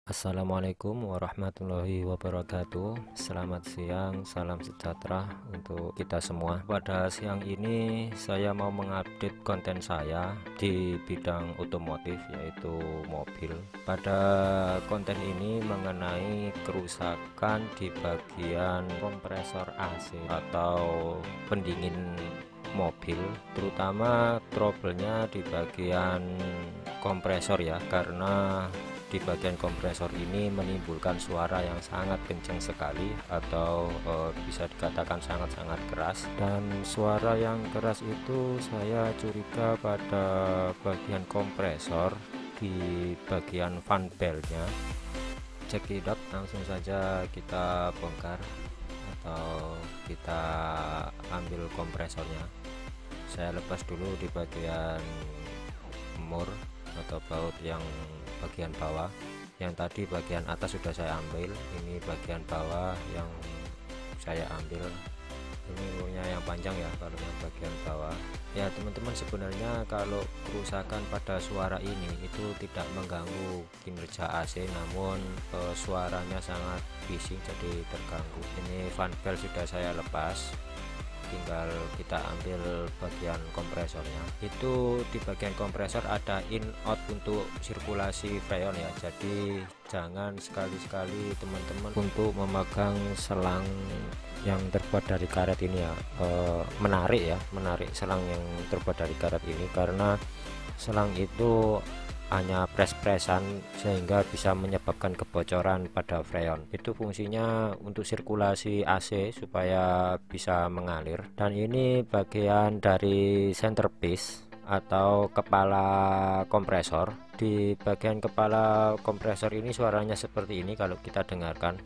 Assalamualaikum warahmatullahi wabarakatuh. Selamat siang, salam sejahtera untuk kita semua. Pada siang ini saya mau mengupdate konten saya di bidang otomotif, yaitu mobil. Pada konten ini mengenai kerusakan di bagian kompresor AC atau pendingin mobil, terutama trouble-nya di bagian kompresor ya, karena di bagian kompresor ini menimbulkan suara yang sangat kencang sekali atau bisa dikatakan sangat-sangat keras. Dan suara yang keras itu saya curiga pada bagian kompresor di bagian fan beltnya. Cekidot, langsung saja kita bongkar atau kita ambil kompresornya. Saya lepas dulu di bagian mur atau baut yang bagian bawah. Yang tadi bagian atas sudah saya ambil, ini bagian bawah yang saya ambil. Ini murnya yang panjang ya, kalau yang bagian bawah ya teman-teman. Sebenarnya kalau kerusakan pada suara ini itu tidak mengganggu kinerja AC, namun suaranya sangat bising jadi terganggu. Ini fan belt sudah saya lepas, tinggal kita ambil bagian kompresornya. Itu di bagian kompresor ada in out untuk sirkulasi freon ya, jadi jangan sekali-sekali teman-teman untuk memegang selang yang terbuat dari karet ini ya, menarik selang yang terbuat dari karet ini, karena selang itu hanya pres-presan sehingga bisa menyebabkan kebocoran pada freon. Itu fungsinya untuk sirkulasi AC supaya bisa mengalir. Dan ini bagian dari centerpiece atau kepala kompresor. Di bagian kepala kompresor ini suaranya seperti ini kalau kita dengarkan.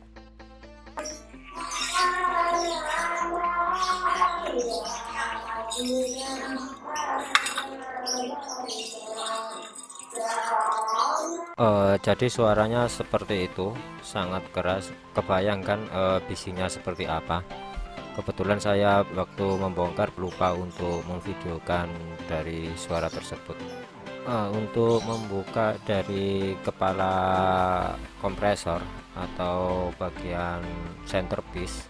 Jadi suaranya seperti itu, sangat keras. Kebayangkan bisingnya seperti apa. Kebetulan saya waktu membongkar lupa untuk memvideokan dari suara tersebut. Untuk membuka dari kepala kompresor atau bagian centerpiece,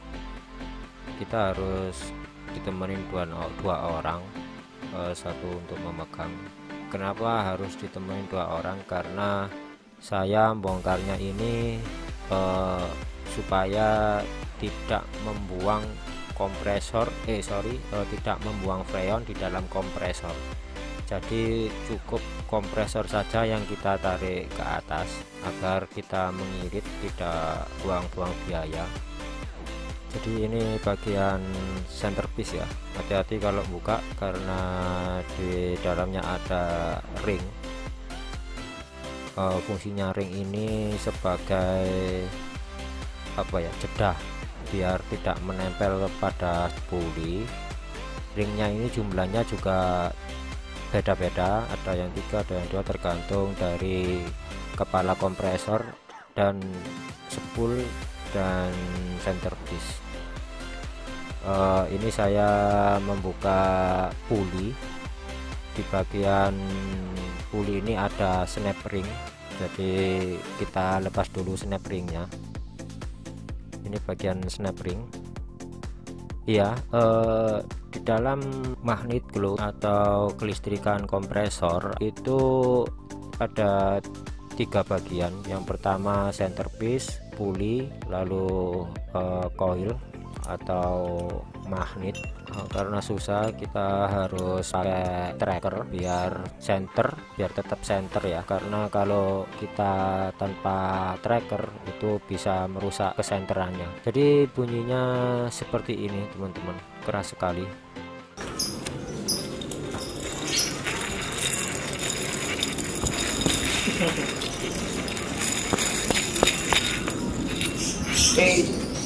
kita harus ditemenin dua orang, satu untuk memegang. Kenapa harus ditemenin dua orang? Karena saya membongkarnya ini supaya tidak membuang tidak membuang freon di dalam kompresor. Jadi cukup kompresor saja yang kita tarik ke atas agar kita mengirit, tidak buang-buang biaya. Jadi ini bagian centerpiece ya, hati-hati kalau buka karena di dalamnya ada ring. Fungsinya ring ini sebagai jedah biar tidak menempel pada spuli. Ringnya ini jumlahnya juga beda-beda, ada yang 3 ada yang 2 tergantung dari kepala kompresor dan spool dan centerpiece. Ini saya membuka puli. Di bagian puli ini ada snap ring, jadi kita lepas dulu snap ringnya. Ini bagian snap ring. Iya, di dalam magnet glow atau kelistrikan kompresor itu ada 3 bagian. Yang pertama centerpiece, puli, lalu coil atau magnet. Karena susah kita harus pakai tracker biar tetap center ya, karena kalau kita tanpa tracker itu bisa merusak kesenterannya. Jadi bunyinya seperti ini teman-teman, keras sekali.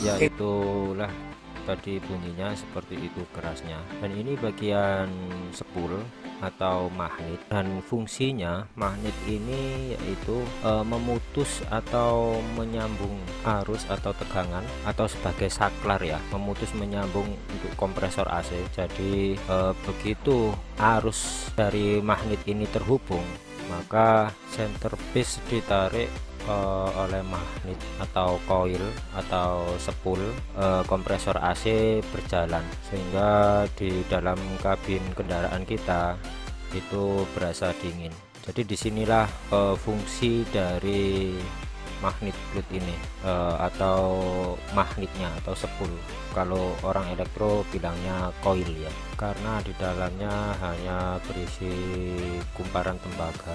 Ya itulah tadi bunyinya seperti itu kerasnya. Dan ini bagian spool atau magnet, dan fungsinya magnet ini yaitu memutus atau menyambung arus atau tegangan, atau sebagai saklar ya, memutus menyambung untuk kompresor AC. Jadi begitu arus dari magnet ini terhubung, maka center piece ditarik oleh magnet atau coil atau spool kompresor AC berjalan, sehingga di dalam kabin kendaraan kita itu berasa dingin. Jadi disinilah fungsi dari magnet fluid ini, atau magnetnya atau spool. Kalau orang elektro bilangnya coil ya, karena di dalamnya hanya berisi kumparan tembaga.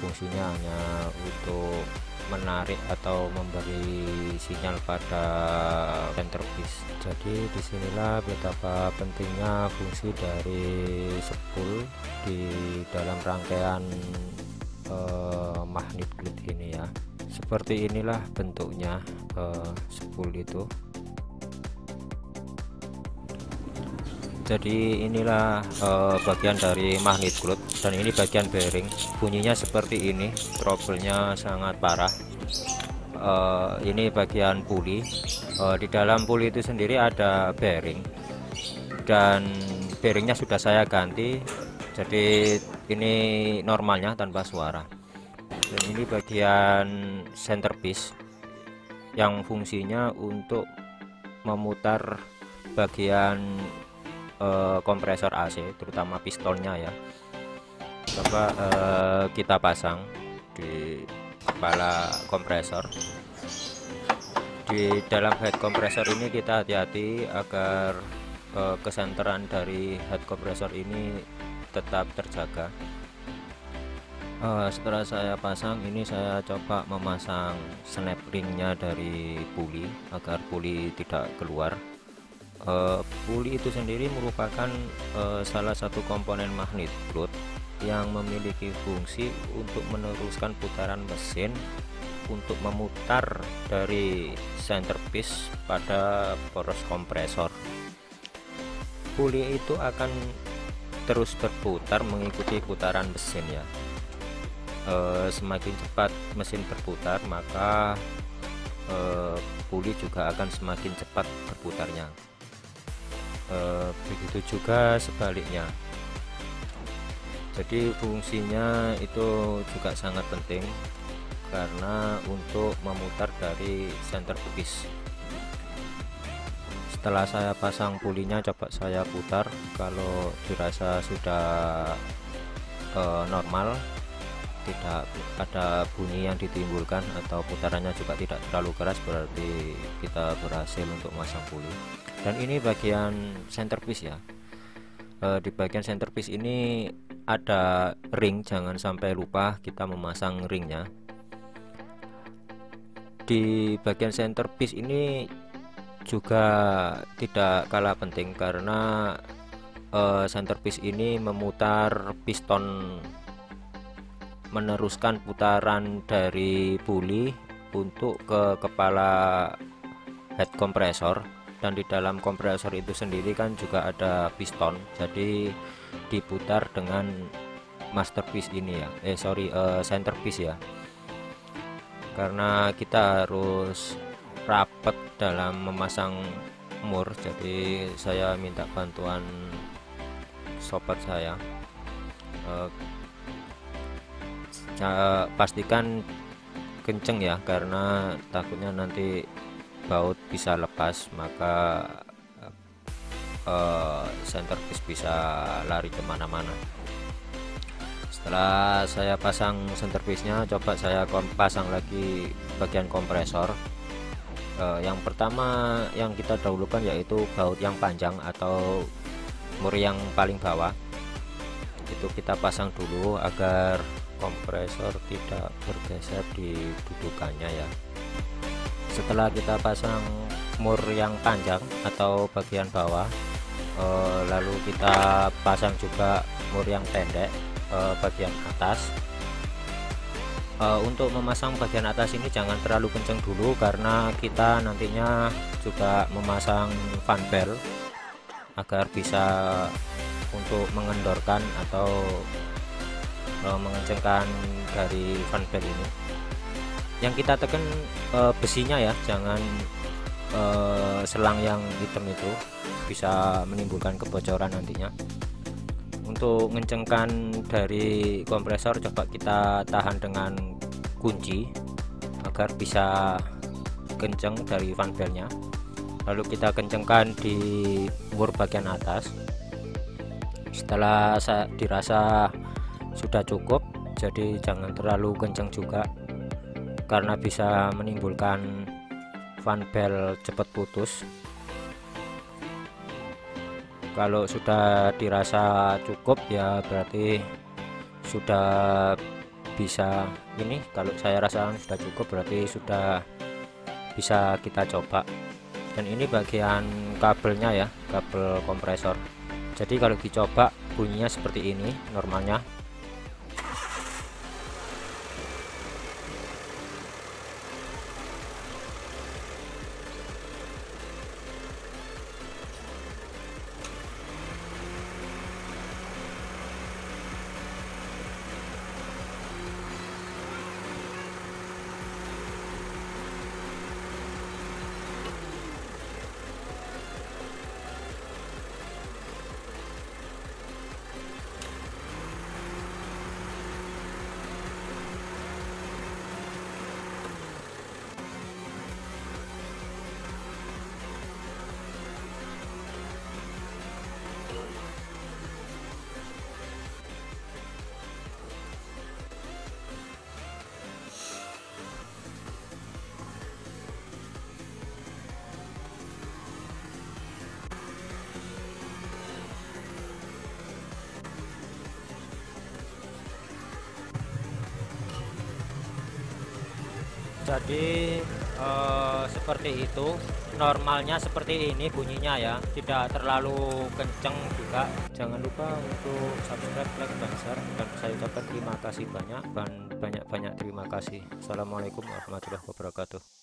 Fungsinya hanya untuk menarik atau memberi sinyal pada center piece. Jadi disinilah betapa pentingnya fungsi dari spool di dalam rangkaian magnet fluid ini ya. Seperti inilah bentuknya spool itu. Jadi inilah bagian dari magnet fluid, dan ini bagian bearing. Bunyinya seperti ini, trouble-nya sangat parah. Ini bagian puli. Di dalam puli itu sendiri ada bearing, dan bearingnya sudah saya ganti. Jadi ini normalnya tanpa suara. Dan ini bagian center piece yang fungsinya untuk memutar bagian kompresor AC, terutama pistonnya ya. Coba kita pasang di kepala kompresor. Di dalam head kompresor ini kita hati-hati agar kesenteran dari head kompresor ini tetap terjaga. Setelah saya pasang ini, saya coba memasang snap ringnya dari puli agar puli tidak keluar. Puli itu sendiri merupakan salah satu komponen magnet fluid yang memiliki fungsi untuk meneruskan putaran mesin untuk memutar dari center piece pada poros kompresor. Puli itu akan terus berputar mengikuti putaran mesin ya. Semakin cepat mesin berputar, maka puli juga akan semakin cepat berputarnya. Begitu juga sebaliknya. Jadi fungsinya itu juga sangat penting, karena untuk memutar dari center piece. Setelah saya pasang pulinya, coba saya putar. Kalau dirasa sudah normal, tidak ada bunyi yang ditimbulkan atau putarannya juga tidak terlalu keras, berarti kita berhasil untuk masang puli. Dan ini bagian center piece ya. Di bagian center piece ini ada ring, jangan sampai lupa kita memasang ringnya. Di bagian center piece ini juga tidak kalah penting, karena center piece ini memutar piston, meneruskan putaran dari puli untuk ke kepala head kompresor. Dan di dalam kompresor itu sendiri kan juga ada piston, jadi diputar dengan master piece ini ya, center piece ya, karena kita harus rapat dalam memasang mur. Jadi saya minta bantuan sobat saya, pastikan kenceng ya, karena takutnya nanti baut bisa lepas, maka center piece bisa lari kemana-mana. Setelah saya pasang center piece nya, coba saya pasang lagi bagian kompresor. Yang pertama yang kita dahulukan yaitu baut yang panjang atau mur yang paling bawah, itu kita pasang dulu agar kompresor tidak bergeser di dudukannya ya. Setelah kita pasang mur yang panjang atau bagian bawah, lalu kita pasang juga mur yang pendek bagian atas. Untuk memasang bagian atas ini jangan terlalu kencang dulu, karena kita nantinya juga memasang fan belt agar bisa untuk mengendorkan atau mengencangkan dari fan belt ini. Yang kita tekan besinya ya, jangan selang yang hitam itu, bisa menimbulkan kebocoran nantinya. Untuk mengencangkan dari kompresor, coba kita tahan dengan kunci agar bisa kencang dari fan beltnya. Lalu kita kencangkan di mur bagian atas. Setelah dirasa sudah cukup, jadi jangan terlalu kencang juga karena bisa menimbulkan fan belt cepat putus. Kalau sudah dirasa cukup ya berarti sudah bisa ini. Kalau saya rasakan sudah cukup, berarti sudah bisa kita coba. Dan ini bagian kabelnya ya, kabel kompresor. Jadi kalau dicoba bunyinya seperti ini normalnya. Jadi seperti itu, normalnya seperti ini bunyinya ya, tidak terlalu kenceng juga. Jangan lupa untuk subscribe, like, dan share, dan saya ucapkan terima kasih banyak terima kasih. Assalamualaikum warahmatullahi wabarakatuh.